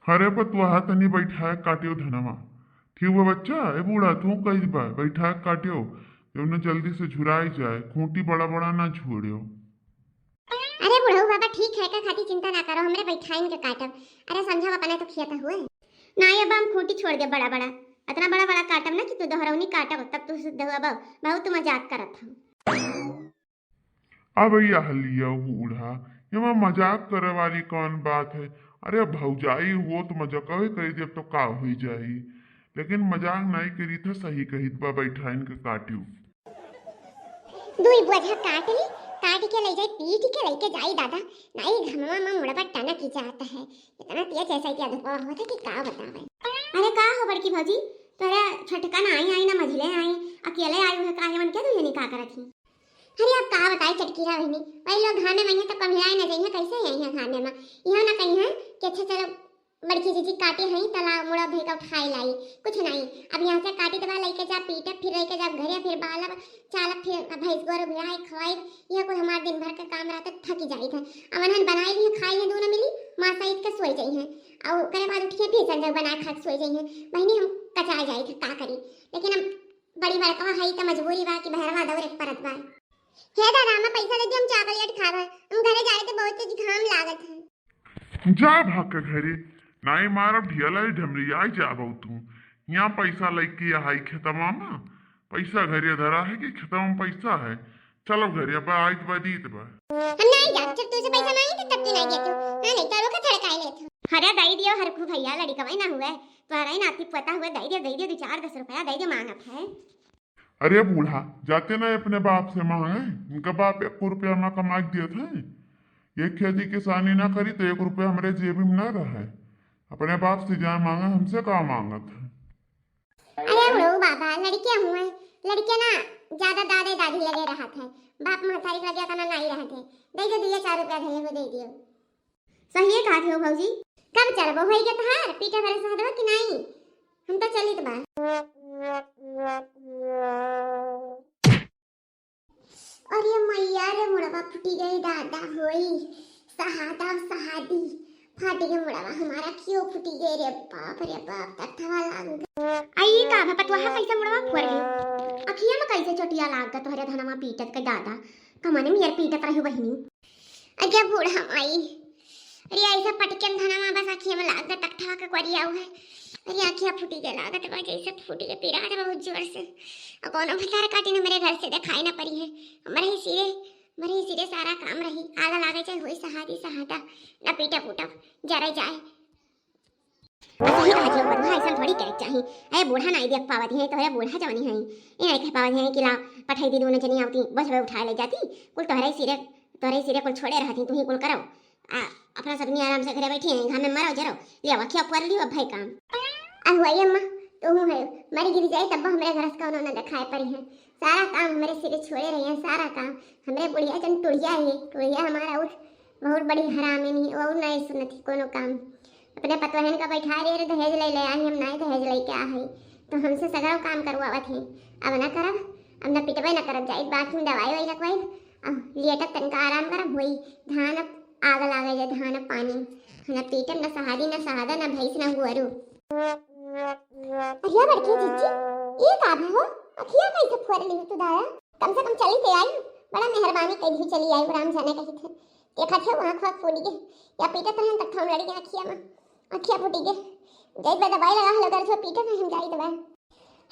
अरे पतवाहा तनी बैठा काटियो धनमा। ठीक हुआ बच्चा, ए बूढ़ा तू कही बा बैठा काटियो। उन्हें जल्दी से झुराई जाए, खूंटी बड़ा बड़ा ना छोड़ियो। अरे बुढ़ऊ बाबा ठीक है का खाती चिंता ना करो, हमरे बैठाइन के काटब। अरे समझा अपने तो खिया हुए ना, ये अब हम खूंटी छोड़ दे बड़ा बड़ा, इतना बड़ा बड़ा काटब ना कि तू दोहरौनी काटब तब तू शुद्ध हुआ बहुत मजाक करत हूँ। अब भैया हलिया बूढ़ा, ये मैं मजाक करे वाली कौन बात है। अरे भौजाई हो तो मजाक करी देव तो का हो जाई, लेकिन मजाक नहीं करी था, सही कही बा बैठाइन के काटियो। दुई बोझा काट ली, काट के ले जाए पीट के लेके जाई दादा। नहीं घमवा में मुड़बा टना की जाता है, इतना तेज ऐसा क्या धपा हुआ था कि का बतावे। अरे का हो बड़की भौजी, तोरा छटका ना आई ना मझले आई, अकेले आई है काहे मन के तू ये का करत ही। अरे अब का बताए चटकीरा बहनी, वही लोग खाने में तो कभी आए ना जाइए, कैसे आई है खाने में यहाँ ना कहीं है कि अच्छा चलो बड़की जीजी काटे हैं तला मुड़ा भई का उठाई लाई, कुछ नहीं। अब यहाँ से काटी दबा लेके जा पीटे, फिर लेके जा घरे, फिर बाला चाला, फिर भैंस गोर भिड़ाई खवाई, यह कोई हमारे दिन भर का काम रहता, थकी जाई था। अब अनहन बनाई ली खाई है दोनों मिली, माँ सहित के सोई जाई हैं और करे बाद उठ के फिर संजग बना खा के सोई जाई हैं। बहनी हम कचा जाई थे का करी, लेकिन अब बड़ी बड़का है तो मजबूरी बा कि बहरवा दौर एक परत बा। हे दादा मैं पैसा दे दी, हम चॉकलेट खावा, हम घरे जाए तो बहुत तेज घाम लागत है। जा भाग के घरे, नाई मारब ढियला ढमरिया जाबो तू। यहाँ पैसा लेके आई खेतमा में, पैसा घरे धरा है कि खेतमा में पैसा है। चलो घरे अब आज बदीत बा। हम नहीं जा, जब तुझे पैसा नहीं तो तब तू नहीं देतो, ना नहीं तो रोका थड़काई लेतो। हरे दई दियो हर को भैया लड़ी कमाई ना हुए, तुम्हारा ही नाती पता हुए दई दे दो 4-10 रुपया दई दे मांगत है। अरे बूढ़ा जाते ना अपने बाप से मांगे, उनका बाप 1 रुपया में कमा के दिए थे। ये खेती किसानी ना करी तो 1 रुपया हमारे जेब में ना रहे। अपने बाप से जहाँ मांगा हमसे कहाँ मांगत है। अरे उड़ो बाबा लड़कियां हुए, लड़कियां ना ज्यादा दादा दादी लगे रहा थे, बाप महतारी लगे का ना नहीं रहे थे। दे दो दिया 4 रुपया धरे हो दे दियो। सही है कहा थे हो भौजी, कब चलबो होई के तहार पीठा भरे सहदवा कि नहीं, हम तो चली तो बा। अरे मैया रे मुड़वा फूटी गई दादा होई, सहादा सहादी फाट गई मुड़वा हमारा, क्यों फूटी गई रे बाप तथवा लाग आई का पतवा कैसे मुड़वा फोड़ गई, अखिया में कैसे चोटिया लाग ग तोहरे धनमा पीटत के दादा, कमाने में यार पीटत रही बहिनी। अरे बूढ़ा माई, अरे ऐसा पटकन धनमा बस अखिया में लाग ग तकठा के करिया है। अरे आँखियाँ फूटी गई लागत बा जैसे फूटी गई, पीड़ा है बहुत जोर से। अब कौन भतार काटी ने मेरे घर से दिखाई ना पड़ी है, मरे ही सिरे सारा काम रही, आला लागे चाहे हुई सहादी सहादा ना पीटा फूटा जरा जाए। सही कहा जो बड़वा ऐसा थोड़ी कह चाहिए। अरे बूढ़ा नहीं देख पावत है तो बूढ़ा जवानी है ये नहीं कह पावत है कि ला पठाई दी दोनों जनी आवती बस वे उठा ले जाती, कुल तोहरे सिरे कुल छोड़े रहती, तू ही कुल करो अपना सबनी आराम से घरे बैठी है, घर में मरो जरो ले वखिया पर लियो भाई काम। अहुआई अम्मा तो हूँ है मरी गिरी जाए तब हमारे घर का उन्होंने दिखाए पड़ी है, सारा काम हमारे सिरे छोड़े रहे हैं, सारा काम हमारे बुढ़िया जन टुड़िया हमारा उठ बहुत बड़ी हरामी नहीं और नहीं सुनती कोनो काम। अपने पतवहन का बैठा रहे दहेज ले आई, हम नहीं दहेज ले के आ है तो हमसे सगरों काम करवावत है। अब ना करब, अब ना पिटबे ना करब, जाए बाकी में दवाई वही लगवाई अब लिएटक तनका आराम करब होई। धान आग लागे जाए, धान पानी ना पीटम ना सहादी ना सहादा ना भैंस ना गुअरू। अखिया बड़की जीजी ये का हो, अखिया कैसे फोड़ ली तू दाया, कम से कम चली ते आई, बड़ा मेहरबानी कही चली आई, राम जाने कही थे देखा थे वहां खा फूट गए या पीटा तो हम तक हम लड़ी गए अखिया में, अखिया फूटी गए जय बे दवाई लगा हलो कर सो पीटा में हम जाई दवाई।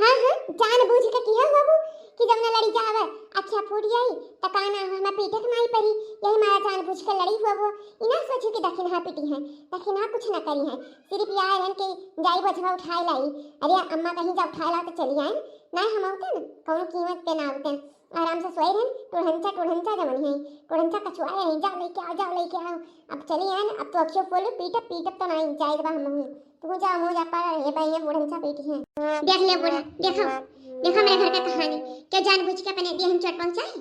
हां जान बूझ के किया बाबू कि जब ना लड़ी जावे अखिया फूट जाई त काना हम पीटे के नहीं परी, यही मारा जान बूझ के लड़ी हुआ वो इना सोचू कि दखिना पीटी है, दखिना कुछ ना करी है, सिर्फ यार रन के जाई बचवा उठाए लाई। अरे अम्मा कहीं जब उठाए ला तो चली आए ना, हम आउते न कौन कीमत पे ना आउते आराम से सोए रहन, टुढ़ंचा जमन है टुढ़ंचा कछुआ है, जाओ लेके आओ अब चली आए अब तो अखियो फोल पीटप तो नहीं जाए बा हम तू जाओ मुझे पर ये भाई बुढ़ंचा पीटी है। देख ले बूढ़ा देखो मेरे घर का कहानी क्या जानबूझ के अपने दिए हम चोट पहुंचाए,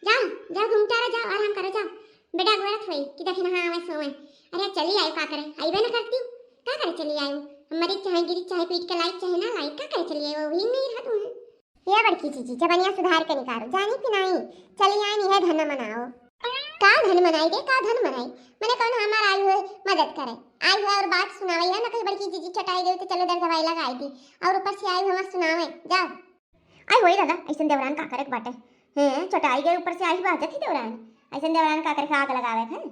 जाओ घूमता रहो, जाओ आराम करो, जाओ बेटा गोरत हुई कि देखना हाँ मैं सोए। अरे चली आयो का करे आई ना करती हूँ का करे चली आयो, हमारी चाहे गिरी चाहे पीट के लाइक चाहे ना लाइक का करे चली आयो, वही नहीं रहा तुम ये बड़की चीजी जबनिया सुधार के निकालो जानी कि नहीं, चली आए नहीं है धन मनाओ का धन मनाई रे, का धन मनाई? मैंने कौन हमार आई हुए मदद करे, आई हुआ और बात सुनावई है ना, कहीं बड़की जीजी चटाई गई तो चलो दर दवाई लगाई दी, और ऊपर से आई हुआ हमार सुनावे जाओ। आई होई दादा, ऐसन देवरान का करे बाटे हैं, चटाई गई ऊपर से आई बात थी देवरान, ऐसन देवरान का करे आग लगावे है।